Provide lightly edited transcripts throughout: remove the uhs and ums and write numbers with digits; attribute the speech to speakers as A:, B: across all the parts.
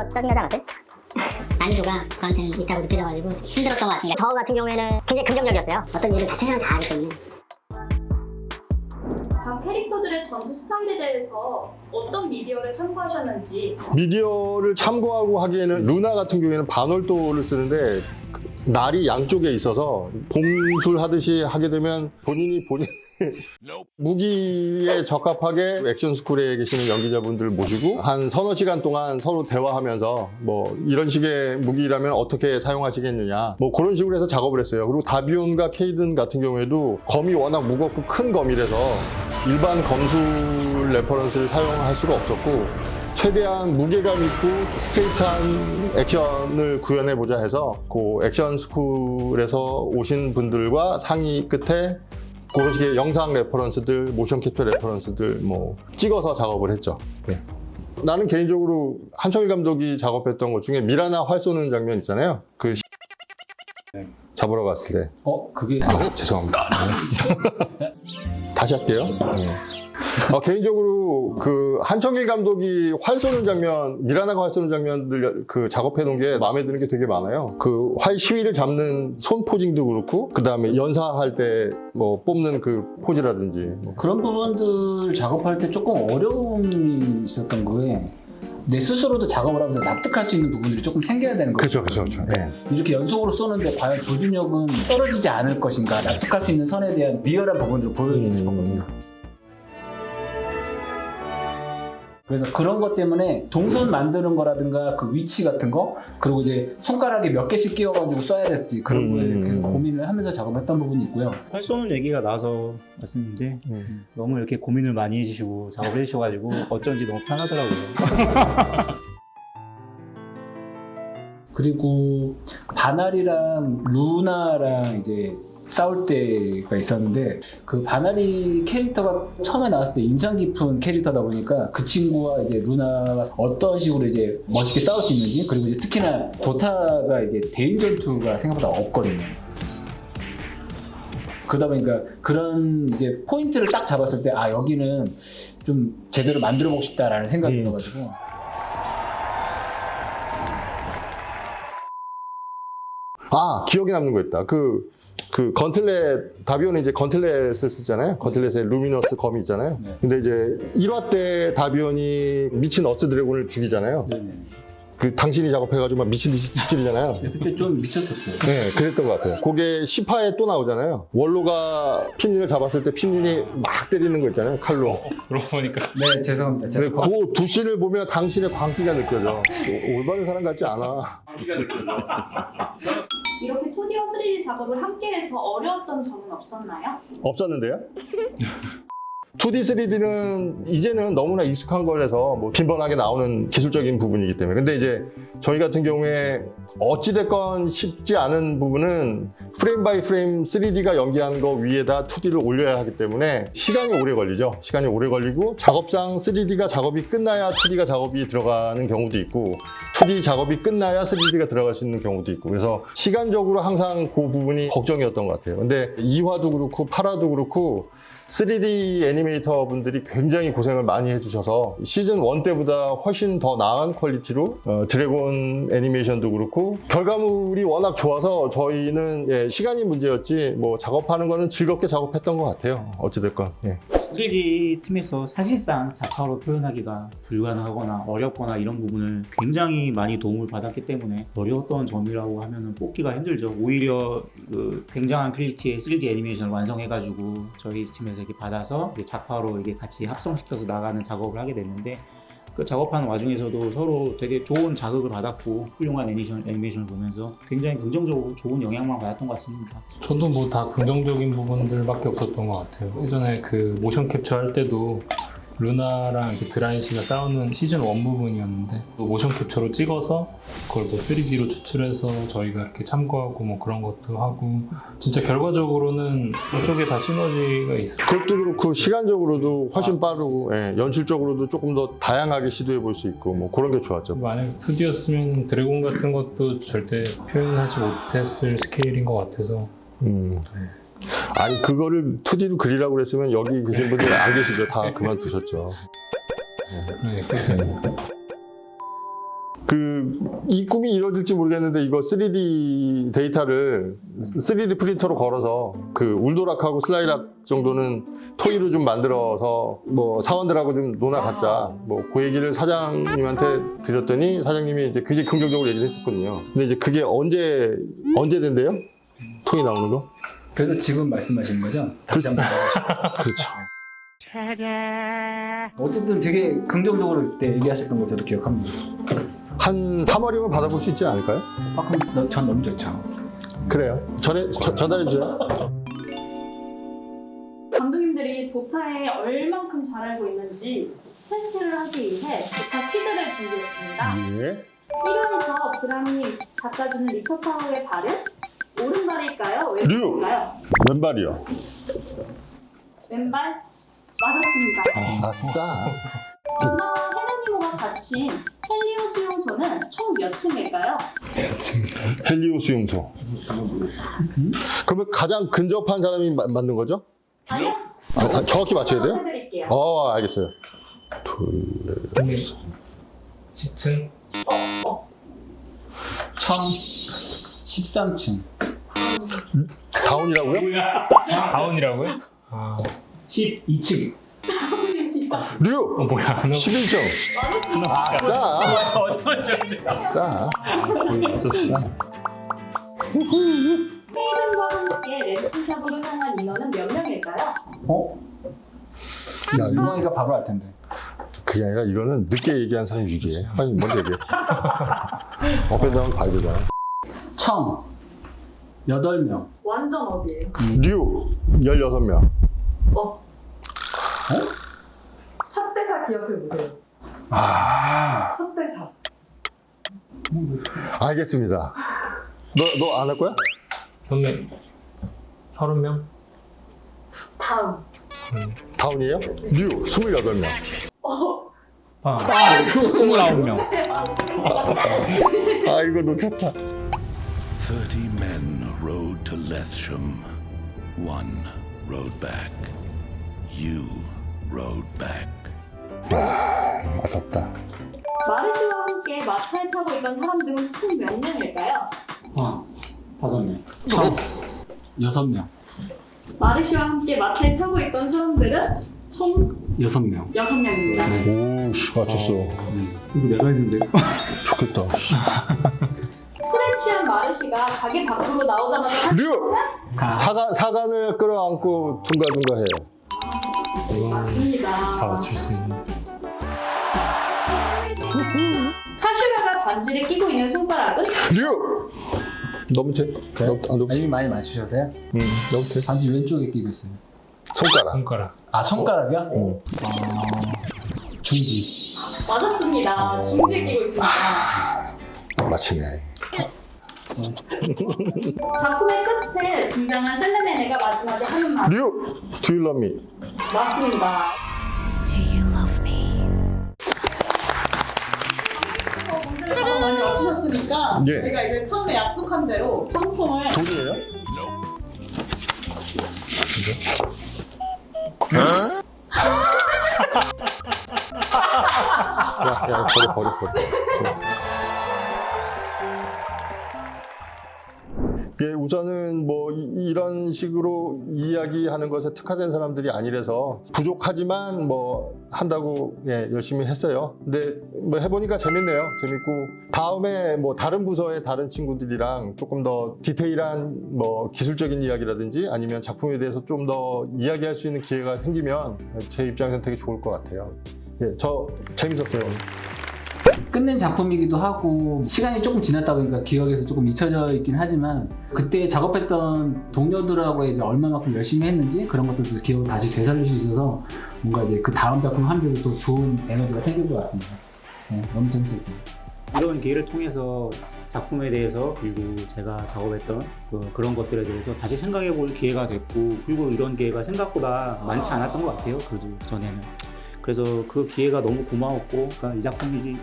A: 짜증나지 않았어요?
B: 난이도가 저한테는 있다고 느껴져가지고 힘들었던 것 같습니다.
A: 저 같은 경우에는 굉장히 긍정적이었어요.
B: 어떤 일을 다 최선을 다하기 때문에.
C: 각 캐릭터들의 전투 스타일에 대해서 어떤 미디어를 참고하셨는지.
D: 미디어를 참고하고 하기에는 루나 같은 경우에는 반월도를 쓰는데 날이 양쪽에 있어서 봉술하듯이 하게 되면 본인이 무기에 적합하게 액션 스쿨에 계시는 연기자분들 모시고 한 서너 시간 동안 서로 대화하면서 뭐 이런 식의 무기라면 어떻게 사용하시겠느냐 뭐 그런 식으로 해서 작업을 했어요. 그리고 다비온과 케이든 같은 경우에도 검이 워낙 무겁고 큰 검이라서 일반 검술 레퍼런스를 사용할 수가 없었고 최대한 무게감 있고 스트레이트한 액션을 구현해보자 해서 그 액션 스쿨에서 오신 분들과 상의 끝에 그런 식의 영상 레퍼런스들, 모션 캡처 레퍼런스들 뭐 찍어서 작업을 했죠. 네. 나는 개인적으로 한청일 감독이 작업했던 것 중에 미라나 활 쏘는 장면 있잖아요. 그
E: 네.
D: 잡으러 갔을 때.
E: 그게
D: 죄송합니다. 다시 할게요. 네. 개인적으로 그 한청일 감독이 활 쏘는 장면, 미라나가 활 쏘는 장면들 그 작업해 놓은 게 마음에 드는 게 되게 많아요. 그 활 시위를 잡는 손 포징도 그렇고, 그 다음에 연사할 때 뭐 뽑는 그 포즈라든지.
E: 그런 부분들 작업할 때 조금 어려움이 있었던 거에 내 스스로도 작업을 하면서 납득할 수 있는 부분들이 조금 생겨야 되는 거죠.
D: 그렇죠. 네.
E: 이렇게 연속으로 쏘는데 과연 조준력은 떨어지지 않을 것인가, 납득할 수 있는 선에 대한 리얼한 부분들을 보여주고 싶었거든요. 그래서 그런 것 때문에 동선 만드는 거라든가 그 위치 같은 거, 그리고 이제 손가락에 몇 개씩 끼워가지고 쏴야 될지 그런 거에 계속 고민을 하면서 작업했던 부분이 있고요.
F: 활 쏘는 얘기가 나와서 말씀인데 너무 이렇게 고민을 많이 해주시고 작업을 해주셔가지고 어쩐지 너무 편하더라고요.
E: 그리고 바나리랑 루나랑 이제 싸울 때가 있었는데, 그 바나리 캐릭터가 처음에 나왔을 때 인상 깊은 캐릭터다 보니까 그 친구와 이제 루나가 어떤 식으로 이제 멋있게 싸울 수 있는지, 그리고 이제 특히나 도타가 이제 대인 전투가 생각보다 없거든요. 그러다 보니까 그런 이제 포인트를 딱 잡았을 때 여기는 좀 제대로 만들어 보고 싶다라는 생각이 들어가지고.
D: 기억에 남는 거 있다. 그 건틀렛, 다비온은 이제 건틀렛을 쓰잖아요. 건틀렛에 루미너스 검이 있잖아요.
E: 네.
D: 근데 이제 1화 때 다비온이 미친 어스 드래곤을 죽이잖아요.
E: 네네.
D: 그 당신이 작업해가지고 막 미친 듯이 찌르잖아요.
E: 그때 좀 미쳤었어요.
D: 네, 그랬던 것 같아요. 그게 10화에 또 나오잖아요. 원로가 핀린을 잡았을 때 핀린이 막 때리는 거 있잖아요. 칼로.
E: 그러고 보니까. 네, 죄송합니다.
D: 근데 그 두 씬을 보면 당신의 광기가 느껴져. 올바른 사람 같지 않아.
C: 이렇게 2D와 3D 작업을 함께해서 어려웠던 점은 없었나요?
D: 없었는데요? 2D, 3D는 이제는 너무나 익숙한 거라서 뭐 빈번하게 나오는 기술적인 부분이기 때문에. 근데 이제 저희 같은 경우에 어찌됐건 쉽지 않은 부분은 프레임 바이 프레임 3D가 연기한 거 위에다 2D를 올려야 하기 때문에 시간이 오래 걸리죠. 시간이 오래 걸리고 작업상 3D가 작업이 끝나야 2D가 작업이 들어가는 경우도 있고 2D 작업이 끝나야 3D가 들어갈 수 있는 경우도 있고, 그래서 시간적으로 항상 그 부분이 걱정이었던 것 같아요. 근데 2화도 그렇고 8화도 그렇고 3D 애니메이터 분들이 굉장히 고생을 많이 해주셔서 시즌 1 때보다 훨씬 더 나은 퀄리티로 드래곤 애니메이션도 그렇고 결과물이 워낙 좋아서 저희는 시간이 문제였지 뭐 작업하는 거는 즐겁게 작업했던 것 같아요. 어찌됐건.
F: 3D 팀에서 사실상 작화로 표현하기가 불가능하거나 어렵거나 이런 부분을 굉장히 많이 도움을 받았기 때문에 어려웠던 점이라고 하면 뽑기가 힘들죠. 오히려 그 굉장한 퀄리티의 3D 애니메이션을 완성해가지고 저희 팀에서 이렇게 받아서 작화로 이게 같이 합성시켜서 나가는 작업을 하게 됐는데, 그 작업하는 와중에서도 서로 되게 좋은 자극을 받았고 훌륭한 애니메이션을 보면서 굉장히 긍정적으로 좋은 영향만 받았던 것 같습니다.
G: 저도 뭐 다 긍정적인 부분들밖에 없었던 것 같아요. 예전에 그 모션 캡처 할 때도 루나랑 드라인 씨가 싸우는 시즌 1 부분이었는데 모션 캡처로 찍어서 그걸 뭐 3D로 추출해서 저희가 이렇게 참고하고 뭐 그런 것도 하고, 진짜 결과적으로는 저쪽에 다 시너지가 있어요.
D: 그것도 그렇고 시간적으로도 훨씬 빠르고 연출적으로도 조금 더 다양하게 시도해 볼 수 있고 뭐 그런 게 좋았죠.
G: 만약 2D였으면 드래곤 같은 것도 절대 표현하지 못했을 스케일인 것 같아서.
D: 아니 그거를 2D로 그리라고 그랬으면 여기 계신 분들 안 계시죠. 다 그만두셨죠.
G: 네, 그렇습니다.
D: 이 꿈이 이루어질지 모르겠는데 이거 3D 데이터를 3D 프린터로 걸어서 그 울도락하고 슬라이락 정도는 토이로 좀 만들어서 뭐 사원들하고 좀 논아갖자 뭐 그 얘기를 사장님한테 드렸더니 사장님이 이제 굉장히 긍정적으로 얘기를 했었거든요. 근데 이제 그게 언제 된대요? 토이 나오는 거?
E: 그래서 지금 말씀하시는 거죠? 다시 한번
D: 그렇죠.
E: 어쨌든 되게 긍정적으로 그때 얘기하셨던 거 저도 기억합니다.
D: 한 3월이면 받아볼 수 있지 않을까요?
E: 아 그럼 전 너무 좋죠.
D: 그래요. 전달해주세요.
C: 감독님들이 도타에 얼만큼 잘 알고 있는지 테스트를 하기 위해 도타 퀴즈를 준비했습니다.
D: 예.
C: 1월에서 브라미 닦아주는 리커파워의 발은 오른발일까요?
D: 류!
C: 왼발일까요?
D: 왼발이요.
C: 왼발 맞았습니다.
D: 아싸.
C: 루나와 헤르니모가 갇힌 헬리오 수용소는 총 몇 층일까요?
D: 헬리오 수용소. 그러면 가장 근접한 사람이 맞는 거죠?
C: 아니요.
D: 정확히 맞춰야 돼요?
C: 해드릴게요.
D: 알겠어요.
G: 10층?
E: 13층.
D: 다운이라고요?
G: 다운이라고요? 아,
E: 12층.
D: 류!
G: 뭐야?
D: 11층. 아싸. 아싸. 좋싸.
C: 헤이든과 함께 렌트샵으로 향한 인원은 몇 명일까요?
D: 야,
E: 유망이가 바로 알 텐데.
D: 그게 아니라 이거는 늦게 얘기한 사람이 유리해. 빨리 먼저 얘기해. 업앤다운 발표잖아.
E: 청 8명.
C: 완전 어디예요?
D: 류 16명.
C: 첫 대사 기억해보세요. 첫 대사.
D: 알겠습니다. 너 안 할 거야?
G: 선배 30명?
C: 다음.
D: 다운이에요? 류 28명.
F: 29명.
D: 아, 이거 놓쳤다.
H: 30 men rode to Lethsham. One rode back. You rode back.
D: 아깝다.
C: 마르시와 함께 마차에 타고 있던 사람들은 총 몇 명일까요?
E: 5명. 청 6명.
C: 마르시와 함께 마차에 타고 있던 사람들은 총
E: 6명.
C: 6명입니다.
D: 오, 씨, 맞췄어.
F: 이거 내가 했는데.
D: 좋겠다. 씨.
C: 술에 취한 마르시가 가게 밖으로 나오자마자
D: 류! 사간을 끌어안고 둥가둥가 해.
C: 맞습니다.
G: 다 맞출 수 있는.
C: 사슈라가 반지를 끼고 있는 손가락은?
D: 류! 너무 돼? 너무
E: 이미 많이 맞추셔서요?
D: 너무 돼?
E: 반지 왼쪽에 끼고 있어요.
D: 손가락.
G: 손가락.
E: 아 손가락이요? 중지.
C: 맞았습니다. 중지 끼고 있습니다.
D: 마치네.
C: 작품의 끝에 등장한 셀레네네가 마지막에 하는 말
D: 류! Do you love me?
C: 맞습니다. 문제를 가장 많이 맞추셨으니까
D: 예.
C: 저희가 이제 처음에 약속한 대로 상품을
D: 돈이에요? 야, 버려. 예, 우선은 뭐 이런 식으로 이야기하는 것에 특화된 사람들이 아니라서 부족하지만 뭐 한다고 열심히 했어요. 근데 뭐 해보니까 재밌네요. 재밌고 다음에 뭐 다른 부서의 다른 친구들이랑 조금 더 디테일한 뭐 기술적인 이야기라든지 아니면 작품에 대해서 좀 더 이야기할 수 있는 기회가 생기면 제 입장에서는 되게 좋을 것 같아요. 예, 저 재밌었어요.
E: 끝낸 작품이기도 하고 시간이 조금 지났다 보니까 기억에서 조금 잊혀져 있긴 하지만 그때 작업했던 동료들하고 이제 얼마만큼 열심히 했는지 그런 것들도 기억을 다시 되살릴 수 있어서 뭔가 이제 그 다음 작품 하면서도 또 좋은 에너지가 생긴 것 같습니다. 네, 너무 재밌었어요.
F: 이런 기회를 통해서 작품에 대해서 그리고 제가 작업했던 그런 것들에 대해서 다시 생각해 볼 기회가 됐고 그리고 이런 기회가 생각보다 많지 않았던 것 같아요. 그 전에는. 그래서 그 기회가 너무 고마웠고 그러니까 이 작품이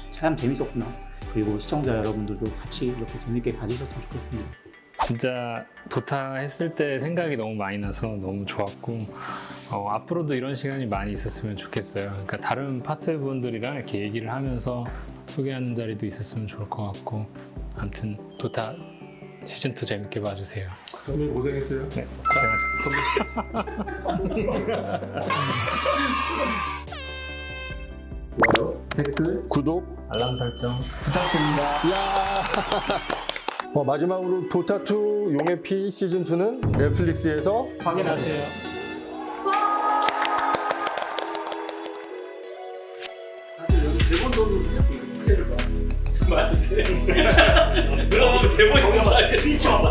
F: 참 재밌었구나. 그리고 시청자 여러분들도 같이 이렇게 재밌게 봐주셨으면 좋겠습니다.
G: 진짜 도타 했을 때 생각이 너무 많이 나서 너무 좋았고 앞으로도 이런 시간이 많이 있었으면 좋겠어요. 그러니까 다른 파트분들이랑 이렇게 얘기를 하면서 소개하는 자리도 있었으면 좋을 것 같고 아무튼 도타 시즌2 재밌게 봐주세요.
D: 선배님 고생했어요.
G: 네, 고생하셨습니다.
E: 좋아요, 댓글,
D: 구독.
G: 알람 설정
E: 부탁드립니다.
D: 야. 마지막으로 도타2 용의 피 시즌2는 넷플릭스에서
G: 확인하세요.
E: 다들 여기 대본 도는 자꾸 밑에를 봐. 말안 돼. 그러면 대본이 뭔지 알겠어.